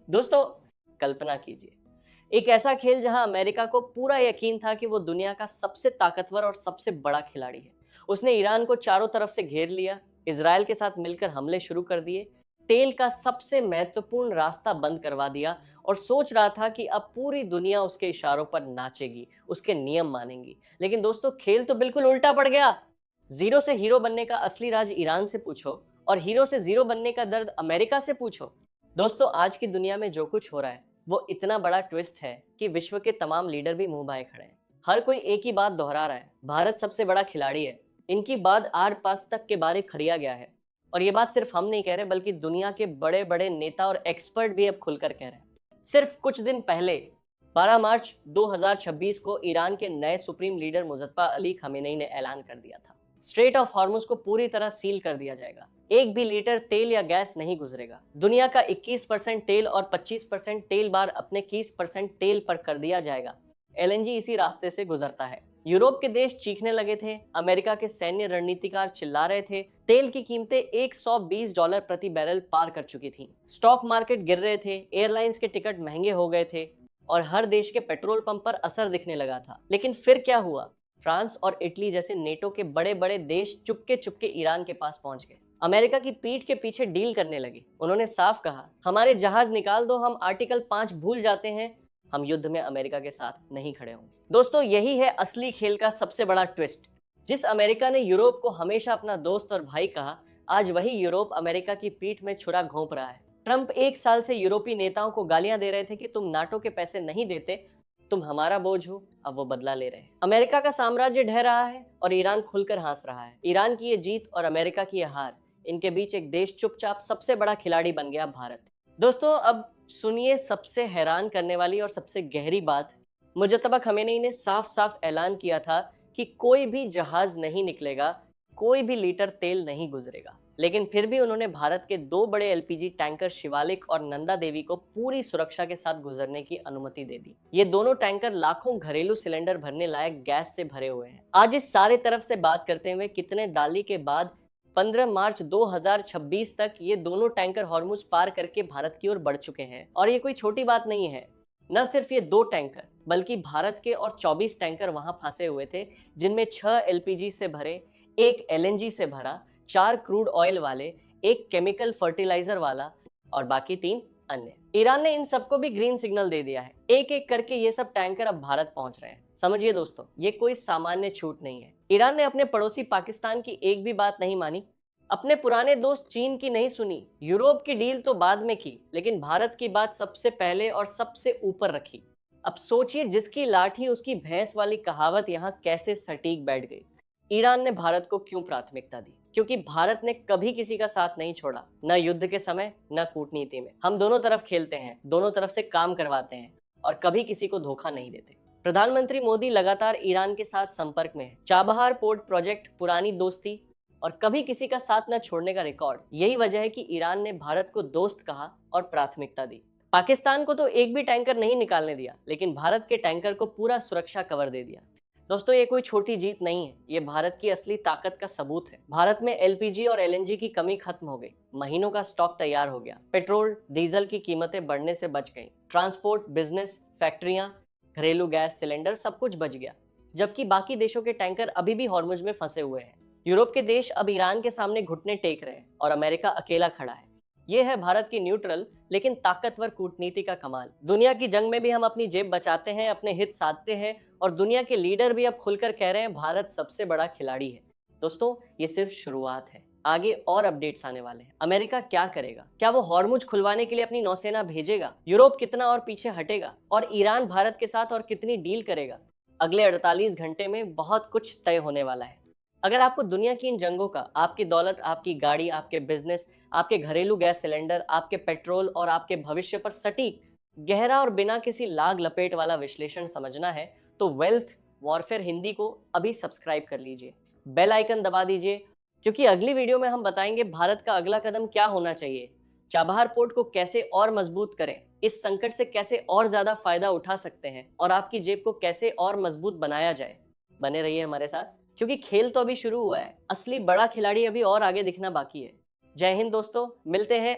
दोस्तों, कल्पना कीजिए, एक ऐसा खेल जहां अमेरिका को पूरा यकीन था कि वो दुनिया का सबसे ताकतवर और सबसे बड़ा खिलाड़ी है। उसने ईरान को चारों तरफ से घेर लिया, इजराइल के साथ मिलकर हमले शुरू कर दिए, तेल का सबसे महत्वपूर्ण रास्ता बंद करवा दिया और सोच रहा था कि अब पूरी दुनिया उसके इशारों पर नाचेगी, उसके नियम मानेंगी। लेकिन दोस्तों, खेल तो बिल्कुल उल्टा पड़ गया। जीरो से हीरो बनने का असली राज ईरान से पूछो और हीरो से जीरो बनने का दर्द अमेरिका से पूछो। दोस्तों, आज की दुनिया में जो कुछ हो रहा है वो इतना बड़ा ट्विस्ट है कि विश्व के तमाम लीडर भी मुंह बाए खड़े हैं। हर कोई एक ही बात दोहरा रहा है, भारत सबसे बड़ा खिलाड़ी है। इनकी बात आर पास तक के बारे खड़िया गया है। और ये बात सिर्फ हम नहीं कह रहे, बल्कि दुनिया के बड़े बड़े नेता और एक्सपर्ट भी अब खुलकर कह रहे हैं। सिर्फ कुछ दिन पहले 12 मार्च 2026 को ईरान के नए supreme leader Muzaffar Ali Khamenei ने ऐलान कर दिया था, स्ट्रेट ऑफ हॉर्मुज को पूरी तरह सील कर दिया जाएगा। एक भी लीटर तेल या गैस नहीं गुजरेगा। दुनिया का 21% तेल और 25% तेल बार अपने 21% तेल पर कर दिया जाएगा। एलएनजी इसी रास्ते से गुजरता है। यूरोप के देश चीखने लगे थे, अमेरिका के सैन्य रणनीतिकार चिल्ला रहे थे, तेल की कीमतें $120 प्रति बैरल पार कर चुकी थी। स्टॉक मार्केट गिर रहे थे, एयरलाइंस के टिकट महंगे हो गए थे और हर देश के पेट्रोल पंप पर असर दिखने लगा था। लेकिन फिर क्या हुआ? फ्रांस और इटली जैसे नेटो के बड़े बड़े देश चुपके चुपके ईरान के पास पहुंच गए। अमेरिका की पीठ के पीछे डील करने लगे। उन्होंने साफ कहा, हमारे जहाज निकाल दो, हम आर्टिकल 5 भूल जाते हैं, हम युद्ध में अमेरिका के साथ नहीं खड़े होंगे। दोस्तों, यही है असली खेल का सबसे बड़ा ट्विस्ट। जिस अमेरिका ने यूरोप को हमेशा अपना दोस्त और भाई कहा, आज वही यूरोप अमेरिका की पीठ में छुरा घोंप रहा है। ट्रंप एक साल से यूरोपीय नेताओं को गालियां दे रहे थे कि तुम नाटो के पैसे नहीं देते, तुम हमारा बोझ हो। अब वो बदला ले रहे हैं। अमेरिका का साम्राज्य ढह रहा है और ईरान खुलकर हंस रहा है। ईरान की ये जीत और अमेरिका की ये हार, इनके बीच एक देश चुपचाप सबसे बड़ा खिलाड़ी बन गया, भारत। दोस्तों, अब सुनिए सबसे हैरान करने वाली और सबसे गहरी बात। मुजतबा खमेनेई ने साफ साफ ऐलान किया था कि कोई भी जहाज नहीं निकलेगा, कोई भी लीटर तेल नहीं गुजरेगा। लेकिन फिर भी उन्होंने भारत के दो बड़े एलपीजी टैंकर शिवालिक और नंदा देवी को पूरी सुरक्षा के साथ गुजरने की अनुमति दे दी। ये दोनों टैंकर लाखों घरेलू सिलेंडर भरने लायक गैस से भरे हुए हैं। आज इस सारे तरफ से बात करते हुए कितने डाली के बाद 15 मार्च 2026 तक ये दोनों टैंकर हॉर्मुज पार करके भारत की ओर बढ़ चुके हैं। और ये कोई छोटी बात नहीं है। न सिर्फ ये दो टैंकर, बल्कि भारत के और 24 टैंकर वहां फंसे हुए थे, जिनमें 6 एलपीजी से भरे, एक एलएनजी से भरा, 4 क्रूड ऑयल वाले, एक केमिकल फर्टिलाइजर वाला और बाकी 3 अन्य। ईरान ने इन सबको भी ग्रीन सिग्नल दे दिया है। एक एक करके ये सब टैंकर अब भारत पहुंच रहे हैं। समझिए दोस्तों, ये कोई सामान्य छूट नहीं है। ईरान ने अपने पड़ोसी पाकिस्तान की एक भी बात नहीं मानी, अपने पुराने दोस्त चीन की नहीं सुनी, यूरोप की डील तो बाद में की, लेकिन भारत की बात सबसे पहले और सबसे ऊपर रखी। अब सोचिए, जिसकी लाठी उसकी भैंस वाली कहावत यहाँ कैसे सटीक बैठ गई। ईरान ने भारत को क्यों प्राथमिकता दी? क्योंकि भारत ने कभी किसी का साथ नहीं छोड़ा, न युद्ध के समय न कूटनीति में। हम दोनों तरफ खेलते हैं, दोनों तरफ से काम करवाते हैं और कभी किसी को धोखा नहीं देते। प्रधानमंत्री मोदी लगातार ईरान के साथ संपर्क में है। चाबहार पोर्ट प्रोजेक्ट, पुरानी दोस्ती और कभी किसी का साथ न छोड़ने का रिकॉर्ड। यही वजह है कि ईरान ने भारत को दोस्त कहा और प्राथमिकता दी। पाकिस्तान को तो एक भी टैंकर नहीं निकालने दिया, लेकिन भारत के टैंकर को पूरा सुरक्षा कवर दे दिया। दोस्तों, ये कोई छोटी जीत नहीं है, ये भारत की असली ताकत का सबूत है। भारत में एलपीजी और एलएनजी की कमी खत्म हो गई, महीनों का स्टॉक तैयार हो गया, पेट्रोल डीजल की कीमतें बढ़ने से बच गई, ट्रांसपोर्ट, बिजनेस, फैक्ट्रियां, घरेलू गैस सिलेंडर, सब कुछ बच गया। जबकि बाकी देशों के टैंकर अभी भी हॉर्मुज में फंसे हुए हैं। यूरोप के देश अब ईरान के सामने घुटने टेक रहे हैं और अमेरिका अकेला खड़ा है। यह है भारत की न्यूट्रल लेकिन ताकतवर कूटनीति का कमाल। दुनिया की जंग में भी हम अपनी जेब बचाते हैं, अपने हित साधते हैं और दुनिया के लीडर भी अब खुलकर कह रहे हैं भारत सबसे बड़ा खिलाड़ी है। दोस्तों, ये सिर्फ शुरुआत है, आगे और अपडेट्स आने वाले हैं। अमेरिका क्या करेगा? क्या वो हॉर्मुज खुलवाने के लिए अपनी नौसेना भेजेगा? यूरोप कितना और पीछे हटेगा? और ईरान भारत के साथ और कितनी डील करेगा? अगले 48 घंटे में बहुत कुछ तय होने वाला है। अगर आपको दुनिया की इन जंगों का, आपकी दौलत, आपकी गाड़ी, आपके बिजनेस, आपके घरेलू गैस सिलेंडर, आपके पेट्रोल और आपके भविष्य पर सटीक, गहरा और बिना किसी लाग लपेट वाला विश्लेषण समझना है, तो वेल्थ वॉरफेयर हिंदी को अभी सब्सक्राइब कर लीजिए, बेल आइकन दबा दीजिए, क्योंकि अगली वीडियो में हम बताएंगे भारत का अगला कदम क्या होना चाहिए, चाबहार पोर्ट को कैसे और मजबूत करें, इस संकट से कैसे और ज्यादा फायदा उठा सकते हैं और आपकी जेब को कैसे और मजबूत बनाया जाए। बने रहिए हमारे साथ, क्योंकि खेल तो अभी शुरू हुआ है, असली बड़ा खिलाड़ी अभी और आगे दिखना बाकी है। जय हिंद दोस्तों, मिलते हैं